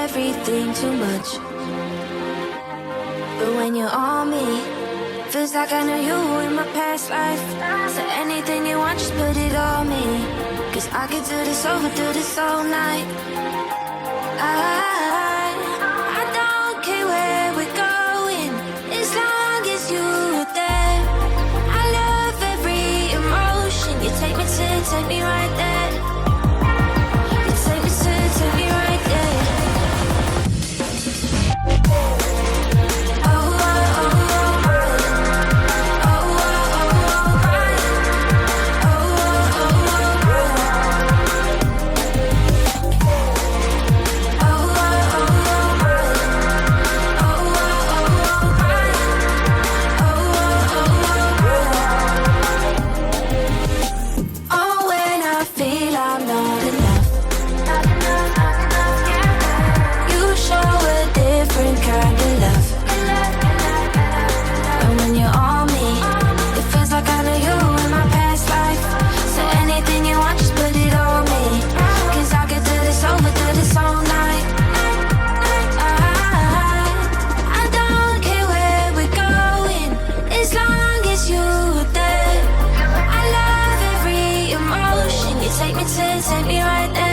everything too much. But when you're on me, feels like I know you in my past life. So anything you want, just put it on me. Cause I could do this over, do this all night. I don't care where we're going, as long as you're there. I love every emotion. You take me right there. You take me right there. Take me right there.